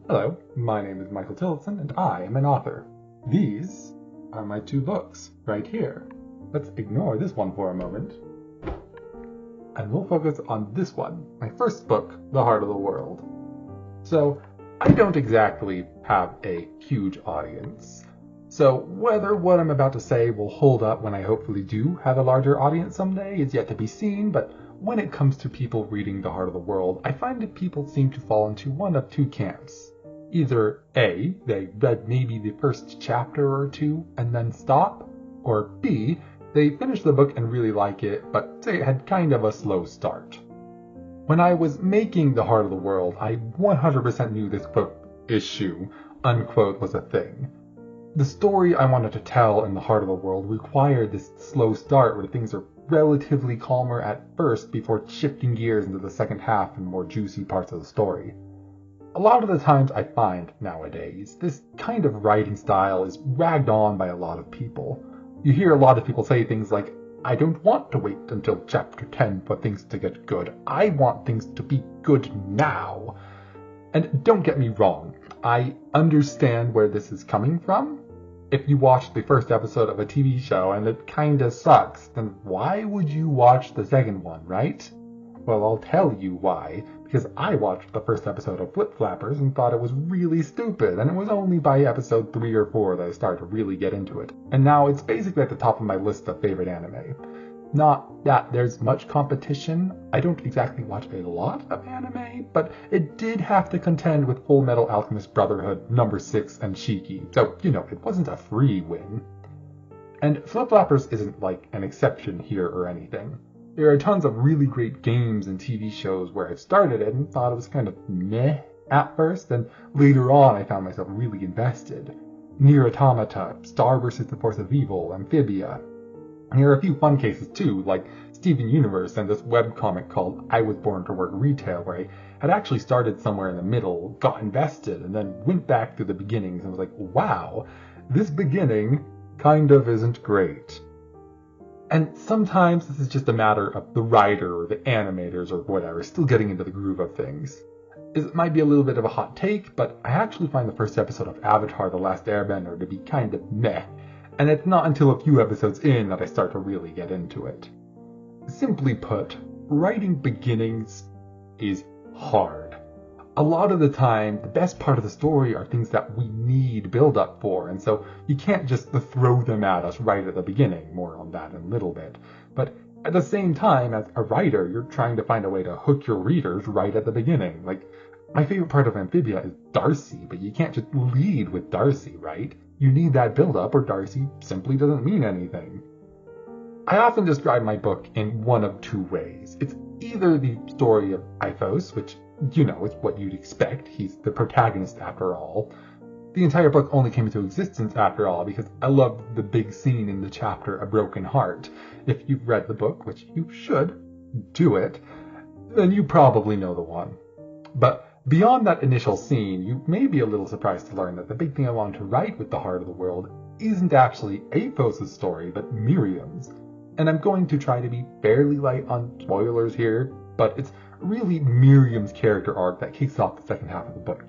Hello, my name is Michael Tillotson, and I am an author. These are my two books, right here. Let's ignore this one for a moment, and we'll focus on this one, my first book, The Heart of the World. So, I don't exactly have a huge audience, so whether what I'm about to say will hold up when I hopefully do have a larger audience someday is yet to be seen, but when it comes to people reading The Heart of the World, I find that people seem to fall into one of two camps. Either A, they read maybe the first chapter or two and then stop, or B, they finish the book and really like it, but say it had kind of a slow start. When I was making The Heart of the World, I 100% knew this quote issue, unquote, was a thing. The story I wanted to tell in The Heart of the World required this slow start where things are relatively calmer at first before shifting gears into the second half and more juicy parts of the story. A lot of the times I find nowadays, this kind of writing style is ragged on by a lot of people. You hear a lot of people say things like, I don't want to wait until chapter 10 for things to get good. I want things to be good now. And don't get me wrong, I understand where this is coming from. If you watched the first episode of a TV show and it kinda sucks, then why would you watch the second one, right? Well, I'll tell you why, because I watched the first episode of Flip Flappers and thought it was really stupid, and it was only by episode 3 or 4 that I started to really get into it. And now it's basically at the top of my list of favorite anime. Not that there's much competition, I don't exactly watch a lot of anime, but it did have to contend with Full Metal Alchemist Brotherhood, Number 6, and Shiki, so, it wasn't a free win. And Flip Flappers isn't like an exception here or anything. There are tons of really great games and TV shows where I've started it and thought it was kind of meh at first, and later on I found myself really invested. Nier Automata, Star vs. the Force of Evil, Amphibia. And there are a few fun cases too, like Steven Universe and this webcomic called I Was Born to Work Retail, where I had actually started somewhere in the middle, got invested, and then went back to the beginnings and was like, wow, this beginning kind of isn't great. And sometimes this is just a matter of the writer or the animators or whatever still getting into the groove of things. It might be a little bit of a hot take, but I actually find the first episode of Avatar: The Last Airbender to be kind of meh, and it's not until a few episodes in that I start to really get into it. Simply put, writing beginnings is hard. A lot of the time, the best part of the story are things that we need build up for, and so you can't just throw them at us right at the beginning. More on that in a little bit. But at the same time, as a writer, you're trying to find a way to hook your readers right at the beginning. Like, my favorite part of Amphibia is Darcy, but you can't just lead with Darcy, right? You need that build up or Darcy simply doesn't mean anything. I often describe my book in one of two ways. It's either the story of Iphos, which it's what you'd expect. He's the protagonist after all. The entire book only came into existence after all because I loved the big scene in the chapter A Broken Heart. If you've read the book, which you should, do it, then you probably know the one. But beyond that initial scene, you may be a little surprised to learn that the big thing I wanted to write with The Heart of the World isn't actually Aphos' story, but Miriam's. And I'm going to try to be fairly light on spoilers here, but it's really Miriam's character arc that kicks off the second half of the book,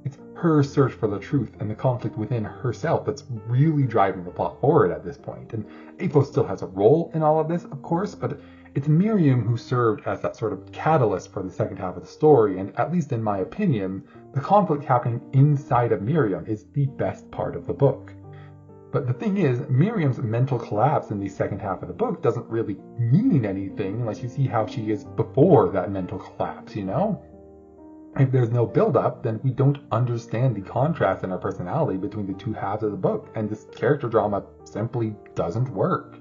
It's her search for the truth and the conflict within herself that's really driving the plot forward at this point. And Aphos still has a role in all of this, of course, but it's Miriam who served as that sort of catalyst for the second half of the story, and at least in my opinion, the conflict happening inside of Miriam is the best part of the book. But the thing is, Miriam's mental collapse in the second half of the book doesn't really mean anything unless you see how she is before that mental collapse, If there's no build-up, then we don't understand the contrast in her personality between the two halves of the book, and this character drama simply doesn't work.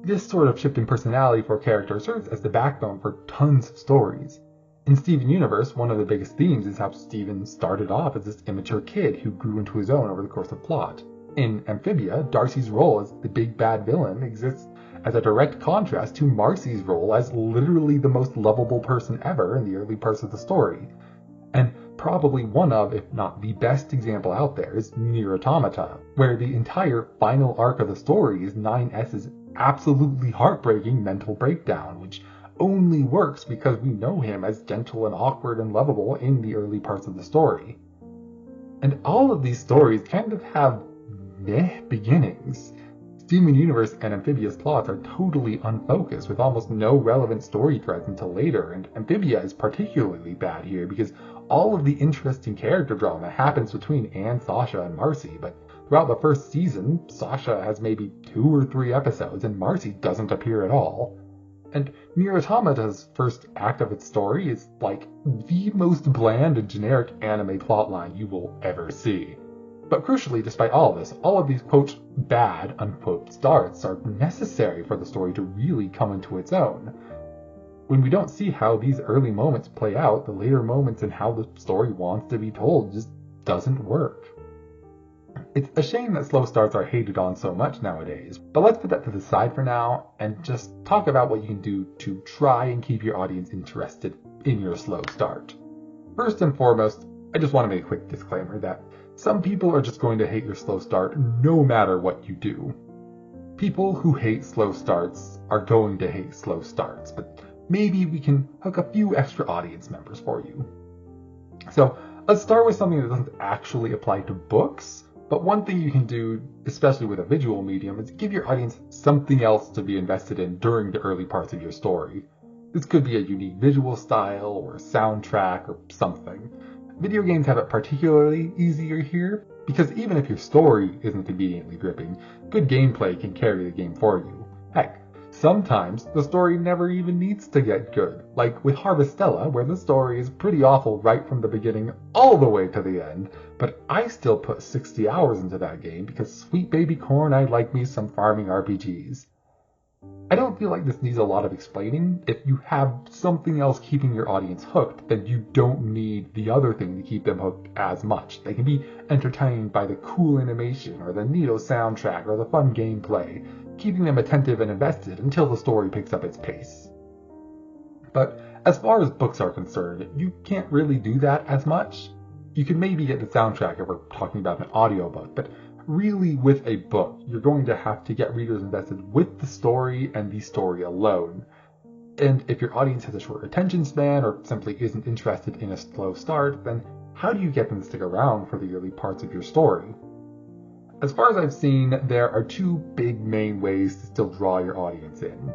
This sort of shift in personality for a character serves as the backbone for tons of stories. In Steven Universe, one of the biggest themes is how Steven started off as this immature kid who grew into his own over the course of plot. In Amphibia, Darcy's role as the big bad villain exists as a direct contrast to Marcy's role as literally the most lovable person ever in the early parts of the story. And probably one of, if not the best example out there, is Nier Automata, where the entire final arc of the story is 9S's absolutely heartbreaking mental breakdown, which only works because we know him as gentle and awkward and lovable in the early parts of the story. And all of these stories kind of have meh beginnings. Steven Universe and Amphibia's plots are totally unfocused, with almost no relevant story threads until later, and Amphibia is particularly bad here because all of the interesting character drama happens between Anne, Sasha, and Marcy, but throughout the first season, Sasha has maybe 2 or 3 episodes, and Marcy doesn't appear at all. And Nier Automata's first act of its story is like the most bland and generic anime plotline you will ever see. But crucially, despite all of this, all of these quote bad unquote starts are necessary for the story to really come into its own. When we don't see how these early moments play out, the later moments and how the story wants to be told just doesn't work. It's a shame that slow starts are hated on so much nowadays, but let's put that to the side for now and just talk about what you can do to try and keep your audience interested in your slow start. First and foremost, I just want to make a quick disclaimer that some people are just going to hate your slow start no matter what you do. People who hate slow starts are going to hate slow starts, but maybe we can hook a few extra audience members for you. So let's start with something that doesn't actually apply to books, but one thing you can do, especially with a visual medium, is give your audience something else to be invested in during the early parts of your story. This could be a unique visual style or a soundtrack or something. Video games have it particularly easier here, because even if your story isn't immediately gripping, good gameplay can carry the game for you. Heck, sometimes the story never even needs to get good, like with Harvestella, where the story is pretty awful right from the beginning all the way to the end, but I still put 60 hours into that game because sweet baby corn, I like me some farming RPGs. I don't feel like this needs a lot of explaining. If you have something else keeping your audience hooked, then you don't need the other thing to keep them hooked as much. They can be entertained by the cool animation, or the neato soundtrack, or the fun gameplay, keeping them attentive and invested until the story picks up its pace. But as far as books are concerned, you can't really do that as much. You can maybe get the soundtrack if we're talking about an audiobook, but really with a book, you're going to have to get readers invested with the story and the story alone. And if your audience has a short attention span or simply isn't interested in a slow start, then how do you get them to stick around for the early parts of your story? As far as I've seen, there are 2 big main ways to still draw your audience in.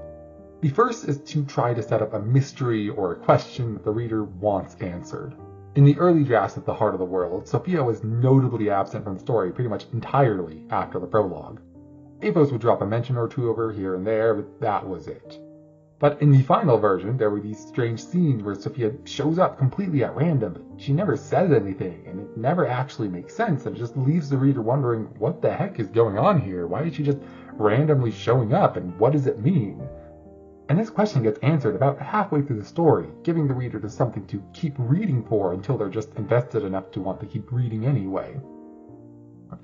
The first is to try to set up a mystery or a question that the reader wants answered. In the early drafts of The Heart of the World, Sophia was notably absent from the story pretty much entirely after the prologue. Avos would drop a mention or 2 over here and there, but that was it. But in the final version, there were these strange scenes where Sophia shows up completely at random, but she never says anything, and it never actually makes sense, and it just leaves the reader wondering, what the heck is going on here? Why is she just randomly showing up, and what does it mean? And this question gets answered about halfway through the story, giving the reader to something to keep reading for until they're just invested enough to want to keep reading anyway.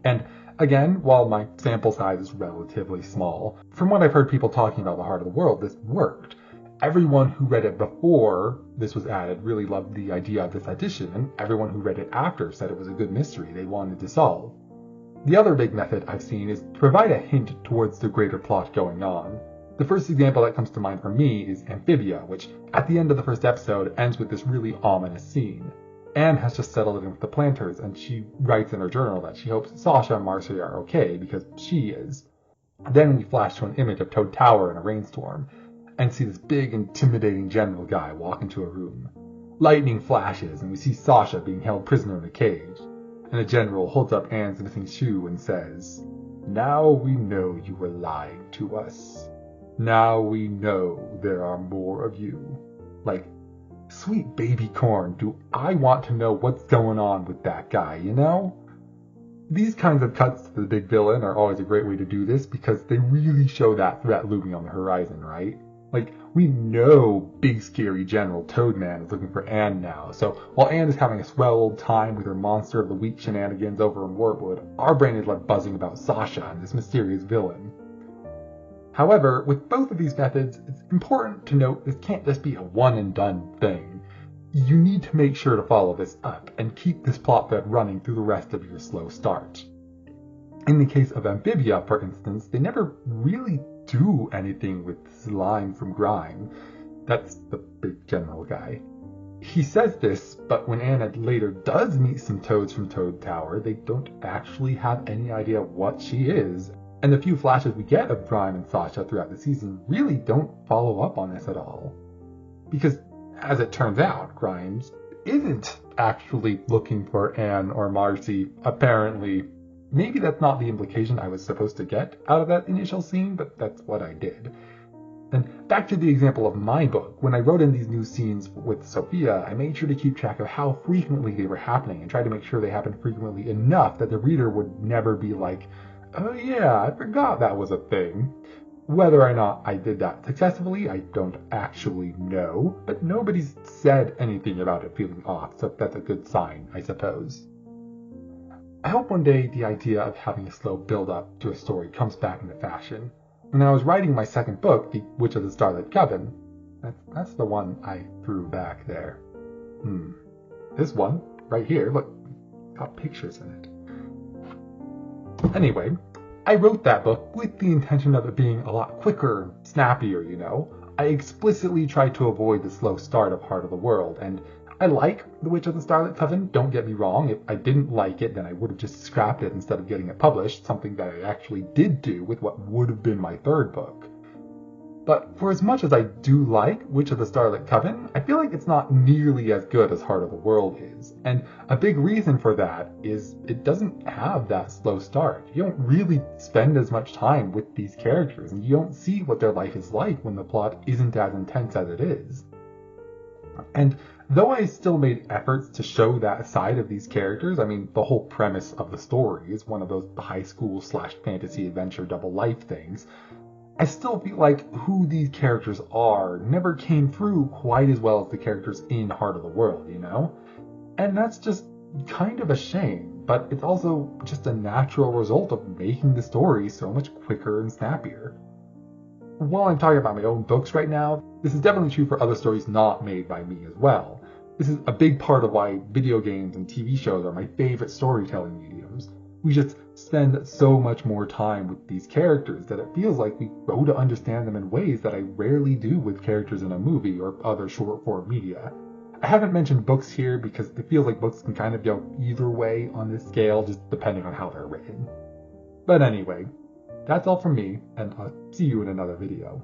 And again, while my sample size is relatively small, from what I've heard people talking about The Heart of the World, this worked. Everyone who read it before this was added really loved the idea of this addition, and everyone who read it after said it was a good mystery they wanted to solve. The other big method I've seen is to provide a hint towards the greater plot going on. The first example that comes to mind for me is Amphibia, which at the end of the first episode ends with this really ominous scene. Anne has just settled in with the Planters, and she writes in her journal that she hopes Sasha and Marcy are okay, because she is. Then we flash to an image of Toad Tower in a rainstorm, and see this big, intimidating general guy walk into a room. Lightning flashes, and we see Sasha being held prisoner in a cage, and the general holds up Anne's missing shoe and says, "Now we know you were lying to us. Now we know there are more of you." Like, sweet baby corn, do I want to know what's going on with that guy, you know? These kinds of cuts to the big villain are always a great way to do this because they really show that threat looming on the horizon, right? Like, we know big scary General Toadman is looking for Anne now, so while Anne is having a swell old time with her Monster of the Week shenanigans over in Wartwood, our brain is left buzzing about Sasha and this mysterious villain. However, with both of these methods, it's important to note this can't just be a one-and-done thing. You need to make sure to follow this up and keep this plot thread running through the rest of your slow start. In the case of Amphibia, for instance, they never really do anything with Slime from Grime. That's the big general guy. He says this, but when Anna later does meet some toads from Toad Tower, they don't actually have any idea what she is, and the few flashes we get of Grime and Sasha throughout the season really don't follow up on this at all. Because, as it turns out, Grimes isn't actually looking for Anne or Marcy, apparently. Maybe that's not the implication I was supposed to get out of that initial scene, but that's what I did. And back to the example of my book, when I wrote in these new scenes with Sophia, I made sure to keep track of how frequently they were happening and tried to make sure they happened frequently enough that the reader would never be like, oh yeah, I forgot that was a thing. Whether or not I did that successfully, I don't actually know, but nobody's said anything about it feeling off, so that's a good sign, I suppose. I hope one day the idea of having a slow build-up to a story comes back into fashion. When I was writing my second book, The Witch of the Starlit Coven, that's the one I threw back there. This one, right here, look, got pictures in it. Anyway, I wrote that book with the intention of it being a lot quicker and snappier, you know. I explicitly tried to avoid the slow start of Heart of the World, and I like The Witch of the Starlit Coven, don't get me wrong. If I didn't like it, then I would have just scrapped it instead of getting it published, something that I actually did do with what would have been my third book. But for as much as I do like Witch of the Starlit Coven, I feel like it's not nearly as good as Heart of the World is. And a big reason for that is it doesn't have that slow start. You don't really spend as much time with these characters, and you don't see what their life is like when the plot isn't as intense as it is. And though I still made efforts to show that side of these characters, I mean, the whole premise of the story is one of those high school / fantasy adventure double life things, I still feel like who these characters are never came through quite as well as the characters in Heart of the World, you know? And that's just kind of a shame, but it's also just a natural result of making the story so much quicker and snappier. While I'm talking about my own books right now, this is definitely true for other stories not made by me as well. This is a big part of why video games and TV shows are my favorite storytelling mediums. We just spend so much more time with these characters that it feels like we grow to understand them in ways that I rarely do with characters in a movie or other short-form media. I haven't mentioned books here because it feels like books can kind of go either way on this scale, just depending on how they're written. But anyway, that's all from me, and I'll see you in another video.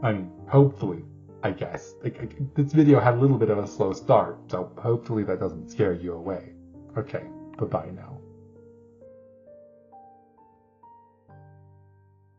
I mean, hopefully, I guess. This video had a little bit of a slow start, so hopefully that doesn't scare you away. Okay, bye-bye now.